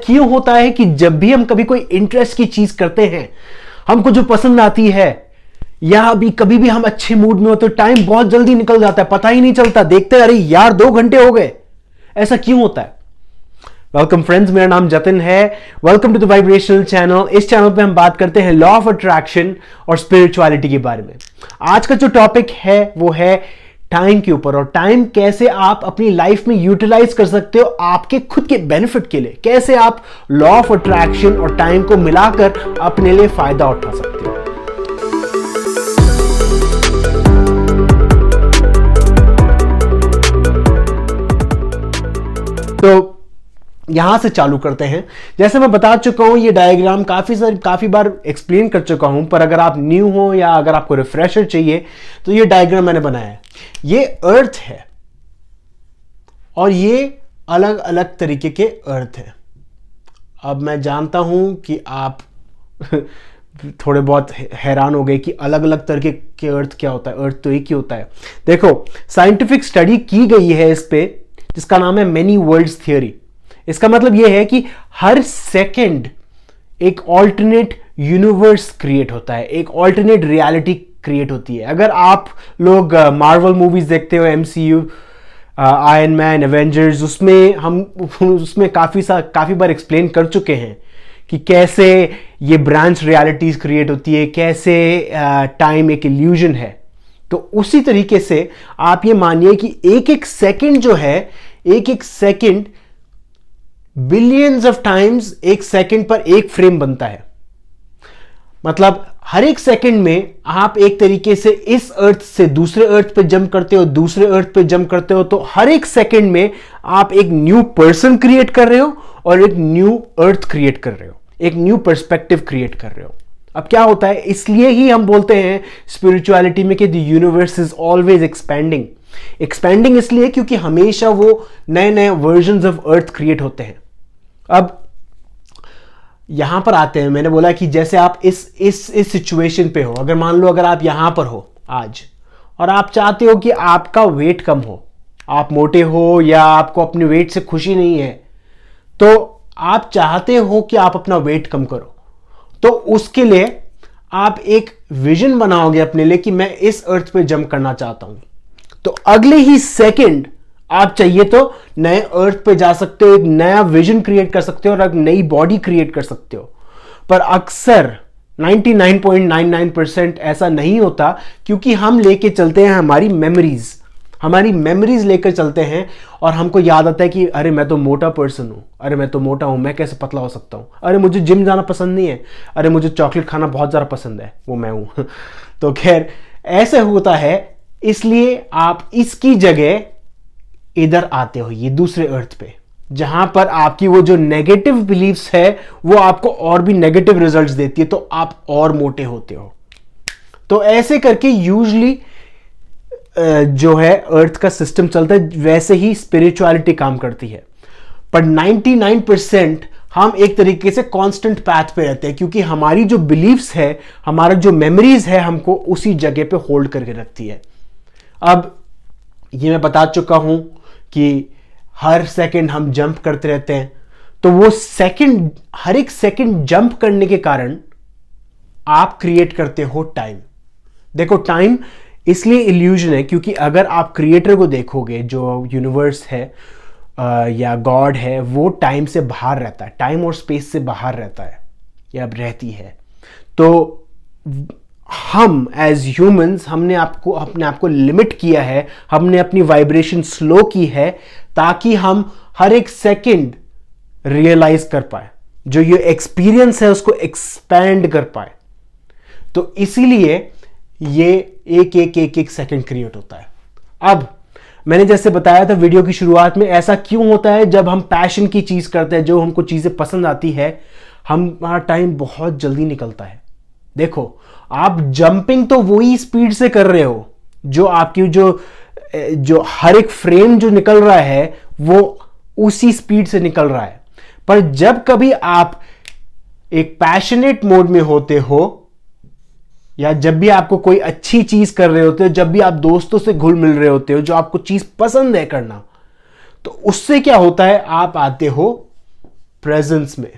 क्यों होता है कि जब भी हम कभी कोई इंटरेस्ट की चीज करते हैं, हमको जो पसंद आती है, या अभी कभी भी हम अच्छे मूड में हो तो टाइम बहुत जल्दी निकल जाता है, पता ही नहीं चलता, देखते हैं अरे यार 2 घंटे हो गए। ऐसा क्यों होता है? वेलकम फ्रेंड्स, मेरा नाम जतिन है। Welcome to the vibrational channel. इस चैनल पे हम बात करते हैं लॉ ऑफ अट्रैक्शन और स्पिरिचुअलिटी के बारे में। आज का जो टॉपिक है वो है टाइम के ऊपर, और टाइम कैसे आप अपनी लाइफ में यूटिलाइज कर सकते हो आपके खुद के बेनिफिट के लिए, कैसे आप लॉ ऑफ अट्रैक्शन और टाइम को मिलाकर अपने लिए फायदा उठा सकते हो। तो यहां से चालू करते हैं। जैसे मैं बता चुका हूं, ये डायग्राम काफी बार एक्सप्लेन कर चुका हूं, पर अगर आप न्यू हो या अगर आपको रिफ्रेशर चाहिए तो ये डायग्राम मैंने बनाया है। ये अर्थ है और ये अलग अलग तरीके के अर्थ है। अब मैं जानता हूं कि आप थोड़े बहुत हैरान हो गए कि अलग अलग तरीके के अर्थ क्या होता है। अर्थ तो एक ही होता है। देखो, साइंटिफिक स्टडी की गई है इस पे, जिसका नाम है मेनी वर्ल्ड्स थ्योरी। इसका मतलब यह है कि हर सेकंड एक ऑल्टरनेट यूनिवर्स क्रिएट होता है, एक ऑल्टरनेट रियलिटी क्रिएट होती है। अगर आप लोग मार्वल मूवीज देखते हो, एमसीयू, आयरन मैन, एवेंजर्स, उसमें काफी बार एक्सप्लेन कर चुके हैं कि कैसे ये ब्रांच रियलिटीज क्रिएट होती है, कैसे टाइम एक इल्यूजन है। तो उसी तरीके से आप ये मानिए कि एक एक सेकंड जो है, एक एक सेकंड बिलियंस ऑफ टाइम्स एक सेकंड पर एक फ्रेम बनता है। मतलब हर एक सेकंड में आप एक तरीके से इस अर्थ से दूसरे अर्थ पे जंप करते हो, दूसरे अर्थ पे जंप करते हो। तो हर एक सेकंड में आप एक न्यू पर्सन क्रिएट कर रहे हो और एक न्यू अर्थ क्रिएट कर रहे हो, एक न्यू पर्सपेक्टिव क्रिएट कर रहे हो। अब क्या होता है, इसलिए ही हम बोलते हैं स्पिरिचुअलिटी में कि the universe is always expanding इसलिए क्योंकि हमेशा वो नए नए वर्जन्स ऑफ अर्थ क्रिएट होते हैं। अब यहां पर आते हैं। मैंने बोला कि जैसे आप इस सिचुएशन पे हो, अगर मान लो अगर आप यहां पर हो आज और आप चाहते हो कि आपका वेट कम हो, आप मोटे हो या आपको अपने वेट से खुशी नहीं है, तो आप चाहते हो कि आप अपना वेट कम करो, तो उसके लिए आप एक विजन बनाओगे अपने लिए कि मैं इस अर्थ पे जंप करना चाहता हूं। तो अगले ही सेकंड आप चाहिए तो नए अर्थ पे जा सकते हो, एक नया विजन क्रिएट कर सकते हो और एक नई बॉडी क्रिएट कर सकते हो। पर अक्सर 99.99% ऐसा नहीं होता, क्योंकि हम लेके चलते हैं हमारी मेमोरीज लेकर चलते हैं और हमको याद आता है कि अरे मैं तो मोटा पर्सन हूं, अरे मैं तो मोटा हूं, मैं कैसे पतला हो सकता हूं, अरे मुझे जिम जाना पसंद नहीं है, अरे मुझे चॉकलेट खाना बहुत ज्यादा पसंद है, वो मैं हूं। तो खैर ऐसे होता है, इसलिए आप इसकी जगह इधर आते हो, ये दूसरे अर्थ पे, जहां पर आपकी वो जो नेगेटिव बिलीफ्स है वो आपको और भी नेगेटिव रिजल्ट्स देती है, तो आप और मोटे होते हो। तो ऐसे करके यूजुअली जो है अर्थ का सिस्टम चलता है, वैसे ही स्पिरिचुअलिटी काम करती है। पर 99% हम एक तरीके से कांस्टेंट पैथ पे रहते हैं, क्योंकि हमारी जो बिलीफ्स है, हमारा जो मेमोरीज है, हमको उसी जगह पे होल्ड करके रखती है। अब ये मैं बता चुका हूं कि हर सेकंड हम जंप करते रहते हैं, तो वो सेकंड, हर एक सेकंड जंप करने के कारण आप क्रिएट करते हो टाइम। देखो, टाइम इसलिए इल्यूजन है क्योंकि अगर आप क्रिएटर को देखोगे, जो यूनिवर्स है या गॉड है, वो टाइम से बाहर रहता है, टाइम और स्पेस से बाहर रहता है या रहती है। तो हम एज ह्यूमंस, हमने अपने आप को लिमिट किया है, हमने अपनी वाइब्रेशन स्लो की है, ताकि हम हर एक सेकंड रियलाइज कर पाए, जो ये एक्सपीरियंस है उसको एक्सपैंड कर पाए। तो इसीलिए ये एक सेकंड क्रिएट होता है। अब मैंने जैसे बताया था वीडियो की शुरुआत में, ऐसा क्यों होता है जब हम पैशन की चीज करते हैं, जो हमको चीजें पसंद आती है, हमारा टाइम बहुत जल्दी निकलता है। देखो, आप जंपिंग तो वही स्पीड से कर रहे हो, जो आपकी जो हर एक फ्रेम जो निकल रहा है वो उसी स्पीड से निकल रहा है। पर जब कभी आप एक पैशनेट मोड में होते हो, या जब भी आपको कोई अच्छी चीज कर रहे होते हो, जब भी आप दोस्तों से घुल मिल रहे होते हो, जो आपको चीज पसंद है करना, तो उससे क्या होता है, आप आते हो प्रेजेंस में,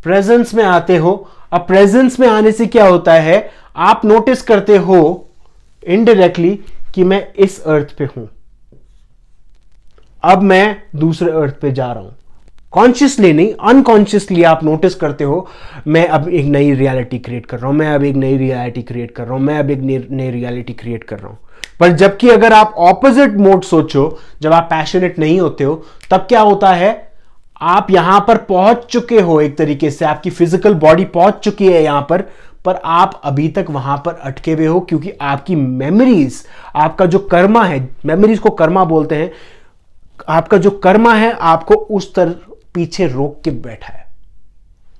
प्रेजेंस में आते हो। अब प्रेजेंस में आने से क्या होता है, आप नोटिस करते हो इनडायरेक्टली कि मैं इस अर्थ पे हूं, अब मैं दूसरे अर्थ पे जा रहा हूं। कॉन्शियसली नहीं, अनकॉन्शियसली आप नोटिस करते हो मैं अब एक नई रियलिटी क्रिएट कर रहा हूं, मैं अब एक नई रियलिटी क्रिएट कर रहा हूं, मैं अब एक नई रियलिटी क्रिएट कर रहा हूं। पर जबकि अगर आप ऑपोजिट मोड सोचो, जब आप पैशनेट नहीं होते हो, तब क्या होता है, आप यहां पर पहुंच चुके हो, एक तरीके से आपकी फिजिकल बॉडी पहुंच चुकी है यहां पर आप अभी तक वहां पर अटके हुए हो, क्योंकि आपकी मेमोरीज, आपका जो कर्मा है, मेमोरीज को कर्मा बोलते हैं, आपका जो कर्मा है आपको उस तरह पीछे रोक के बैठा है।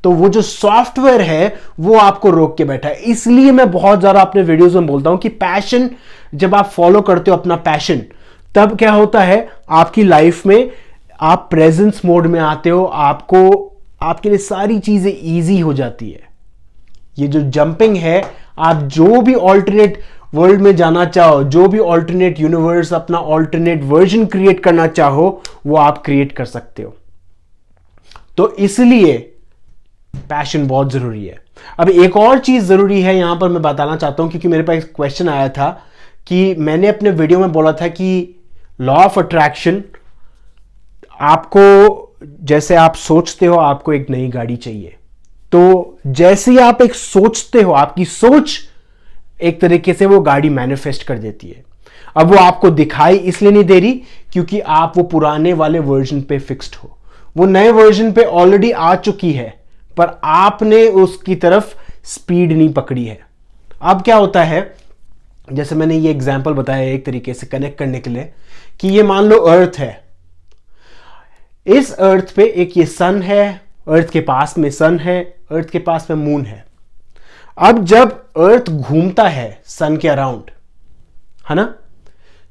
तो वो जो सॉफ्टवेयर है वो आपको रोक के बैठा है। इसलिए मैं बहुत ज्यादा अपने वीडियोस में बोलता हूं कि पैशन, जब आप फॉलो करते हो अपना पैशन, तब क्या होता है आपकी लाइफ में, आप प्रेजेंस मोड में आते हो, आपके लिए सारी चीजें इजी हो जाती है। ये जो जंपिंग है, आप जो भी ऑल्टरनेट वर्ल्ड में जाना चाहो, जो भी ऑल्टरनेट यूनिवर्स, अपना ऑल्टरनेट वर्जन क्रिएट करना चाहो, वो आप क्रिएट कर सकते हो। तो इसलिए पैशन बहुत जरूरी है। अब एक और चीज जरूरी है यहां पर मैं बताना चाहता हूं, क्योंकि मेरे पास एक क्वेश्चन आया था कि मैंने अपने वीडियो में बोला था कि लॉ ऑफ अट्रैक्शन, आपको जैसे आप सोचते हो आपको एक नई गाड़ी चाहिए, तो जैसे ही आप एक सोचते हो, आपकी सोच एक तरीके से वो गाड़ी मैनिफेस्ट कर देती है। अब वो आपको दिखाई इसलिए नहीं दे रही क्योंकि आप वो पुराने वाले वर्जन पे फिक्स्ड हो, वो नए वर्जन पे ऑलरेडी आ चुकी है, पर आपने उसकी तरफ स्पीड नहीं पकड़ी है। अब क्या होता है, जैसे मैंने ये एग्जांपल बताया एक तरीके से कनेक्ट करने के लिए, कि ये मान लो अर्थ है, इस अर्थ पे एक ये सन है, अर्थ के पास में सन है, अर्थ के पास में मून है। अब जब अर्थ घूमता है सन के अराउंड, है ना,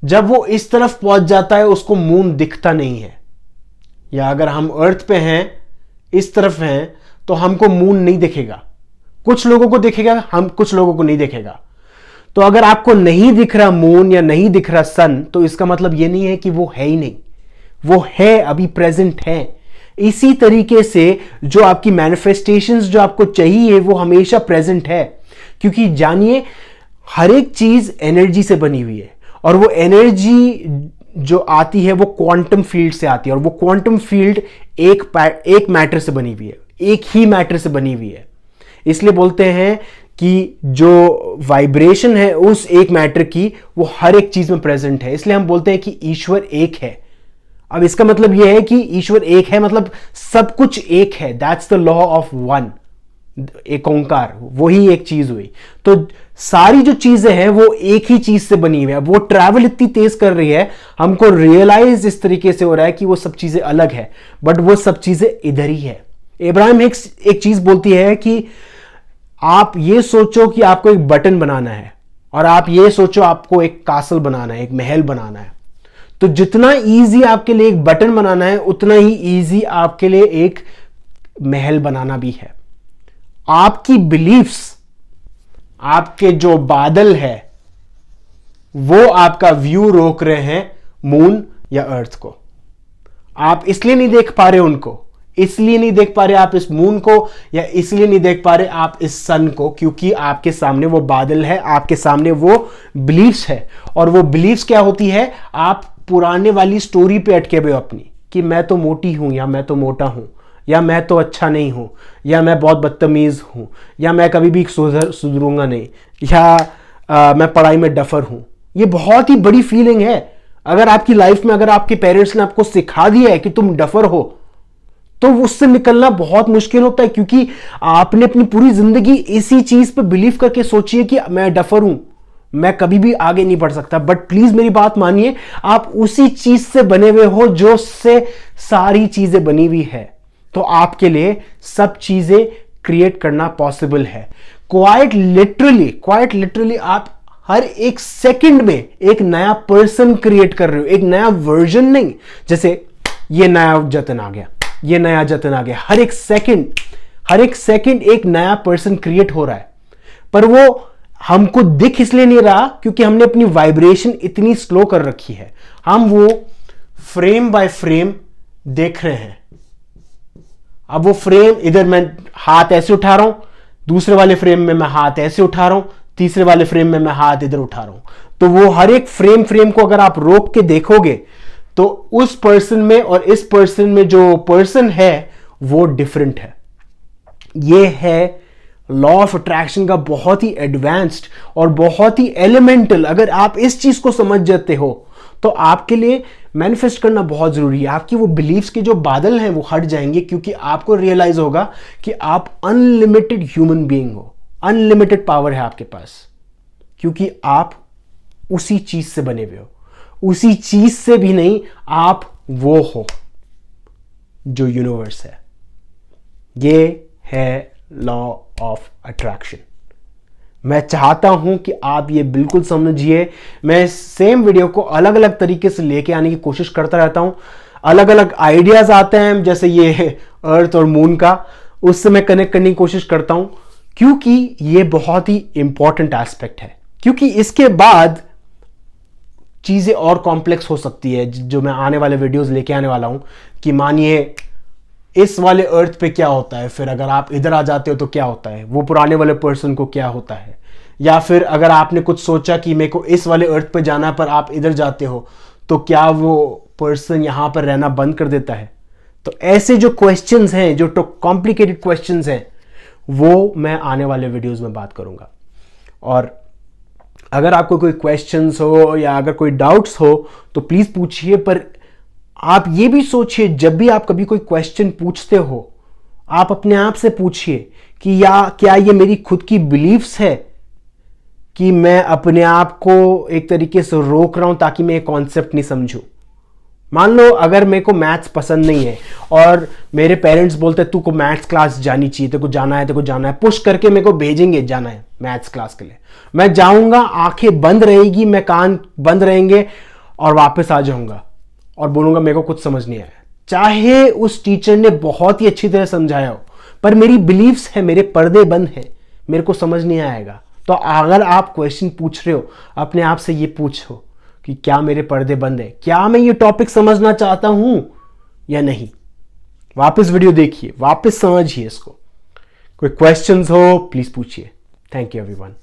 जब वो इस तरफ पहुंच जाता है उसको मून दिखता नहीं है, या अगर हम अर्थ पे हैं, इस तरफ हैं, तो हमको मून नहीं दिखेगा। कुछ लोगों को दिखेगा, हम कुछ लोगों को नहीं दिखेगा। तो अगर आपको नहीं दिख रहा मून या नहीं दिख रहा सन, तो इसका मतलब ये नहीं है कि वो है ही नहीं, वो है, अभी प्रेजेंट है। इसी तरीके से जो आपकी मैनिफेस्टेशंस जो आपको चाहिए वो हमेशा प्रेजेंट है, क्योंकि जानिए हर एक चीज एनर्जी से बनी हुई है, और वो एनर्जी जो आती है वो क्वांटम फील्ड से आती है, और वो क्वांटम फील्ड एक मैटर से बनी हुई है, एक ही मैटर से बनी हुई है। इसलिए बोलते हैं कि जो वाइब्रेशन है उस एक मैटर की, वो हर एक चीज में प्रेजेंट है। इसलिए हम बोलते हैं कि ईश्वर एक है। अब इसका मतलब यह है कि ईश्वर एक है, मतलब सब कुछ एक है। That's the law of one, एक ओंकार, वही एक चीज हुई। तो सारी जो चीजें हैं वो एक ही चीज से बनी हुई है। वो ट्रैवल इतनी तेज कर रही है, हमको रियलाइज इस तरीके से हो रहा है कि वो सब चीजें अलग है, बट वो सब चीजें इधर ही है। इब्राहिम हिक्स एक चीज बोलती है कि आप ये सोचो कि आपको एक बटन बनाना है, और आप ये सोचो आपको एक कासल बनाना है, एक महल बनाना है। तो जितना इजी आपके लिए एक बटन बनाना है, उतना ही इजी आपके लिए एक महल बनाना भी है। आपकी बिलीफ्स, आपके जो बादल है, वो आपका व्यू रोक रहे हैं मून या अर्थ को। आप इसलिए नहीं देख पा रहे उनको, इसलिए नहीं देख पा रहे आप इस मून को, या इसलिए नहीं देख पा रहे आप इस सन को, क्योंकि आपके सामने वो बादल है, आपके सामने वो बिलीफ्स है। और वो बिलीफ्स क्या होती है, आप पुराने वाली स्टोरी पे अटके हुए अपनी, कि मैं तो मोटी हूं, या मैं तो मोटा हूं, या मैं तो अच्छा नहीं हूं, या मैं बहुत बदतमीज हूं, या मैं कभी भी सुधरूंगा नहीं, या मैं पढ़ाई में डफर हूं। ये बहुत ही बड़ी फीलिंग है। अगर आपकी लाइफ में, अगर आपके पेरेंट्स ने आपको सिखा दिया है कि तुम डफर हो, तो उससे निकलना बहुत मुश्किल होता है, क्योंकि आपने अपनी पूरी जिंदगी इसी चीज पे बिलीव करके सोची है कि मैं डफर हूं, मैं कभी भी आगे नहीं बढ़ सकता। बट प्लीज मेरी बात मानिए, आप उसी चीज से बने हुए हो जो से सारी चीजें बनी हुई है। तो आपके लिए सब चीजें क्रिएट करना पॉसिबल है। क्वाइट लिटरली आप हर एक सेकंड में एक नया पर्सन क्रिएट कर रहे हो, एक नया वर्जन नहीं। जैसे ये नया जतन आ गया, ये नया जतन आ गया, हर एक सेकंड एक नया पर्सन क्रिएट हो रहा है। पर वो हमको दिख इसलिए नहीं रहा क्योंकि हमने अपनी वाइब्रेशन इतनी स्लो कर रखी है। हम वो फ्रेम बाय फ्रेम देख रहे हैं। अब वो फ्रेम, इधर मैं हाथ ऐसे उठा रहा हूं, दूसरे वाले फ्रेम में मैं हाथ ऐसे उठा रहा हूं, तीसरे वाले फ्रेम में मैं हाथ इधर उठा रहा हूं। तो वो हर एक फ्रेम को अगर आप रोक के देखोगे तो उस पर्सन में और इस पर्सन में जो पर्सन है वो डिफरेंट है। ये है लॉ ऑफ अट्रैक्शन का बहुत ही एडवांस्ड और बहुत ही एलिमेंटल। अगर आप इस चीज को समझ जाते हो तो आपके लिए मैनिफेस्ट करना बहुत जरूरी है। आपकी वो बिलीव्स के जो बादल हैं वो हट जाएंगे, क्योंकि आपको रियलाइज होगा कि आप अनलिमिटेड ह्यूमन बीइंग हो, अनलिमिटेड पावर है आपके पास, क्योंकि आप उसी चीज से बने हुए हो। उसी चीज से भी नहीं, आप वो हो जो यूनिवर्स है। ये है लॉ ऑफ अट्रैक्शन। मैं चाहता हूं कि आप ये बिल्कुल समझिए। मैं सेम वीडियो को अलग अलग तरीके से लेके आने की कोशिश करता रहता हूं। अलग अलग आइडियाज आते हैं, जैसे ये अर्थ और मून का, उससे मैं कनेक्ट करने की कोशिश करता हूं, क्योंकि ये बहुत ही इंपॉर्टेंट एस्पेक्ट है। क्योंकि इसके बाद चीजें और कॉम्प्लेक्स हो सकती है, जो मैं आने वाले वीडियोस लेके आने वाला हूं। कि मानिए इस वाले अर्थ पे क्या होता है, फिर अगर आप इधर आ जाते हो तो क्या होता है, वो पुराने वाले पर्सन को क्या होता है, या फिर अगर आपने कुछ सोचा कि मेरे को इस वाले अर्थ पे जाना पर आप इधर जाते हो तो क्या वो पर्सन यहां पर रहना बंद कर देता है। तो ऐसे जो क्वेश्चंस हैं, जो कॉम्प्लिकेटेड क्वेश्चंस हैं, वो मैं आने वाले वीडियोस में बात करूंगा। और अगर आपको कोई क्वेश्चंस हो या अगर कोई डाउट्स हो तो प्लीज पूछिए। पर आप ये भी सोचिए, जब भी आप कभी कोई क्वेश्चन पूछते हो, आप अपने आप से पूछिए कि क्या ये मेरी खुद की बिलीफ्स है कि मैं अपने आप को एक तरीके से रोक रहा हूं ताकि मैं ये कॉन्सेप्ट नहीं समझूं। मान लो अगर मेरे को मैथ्स पसंद नहीं है और मेरे पेरेंट्स बोलते हैं तू को मैथ्स क्लास जानी चाहिए, तेरे को जाना है, तेरे को जाना है, पुश करके मेरे को भेजेंगे जाना है मैथ्स क्लास के लिए। मैं जाऊंगा, आंखें बंद रहेगी, मैं कान बंद रहेंगे और वापस आ जाऊंगा और बोलूंगा मेरे को कुछ समझ नहीं आया। चाहे उस टीचर ने बहुत ही अच्छी तरह समझाया हो, पर मेरी बिलीव्स है, मेरे पर्दे बंद हैं, मेरे को समझ नहीं आएगा। तो अगर आप क्वेश्चन पूछ रहे हो, अपने आप से ये पूछो कि क्या मेरे पर्दे बंद है, क्या मैं ये टॉपिक समझना चाहता हूं या नहीं। वापस वीडियो देखिए, वापस समझिए इसको। कोई क्वेश्चंस हो प्लीज पूछिए। Thank you everyone.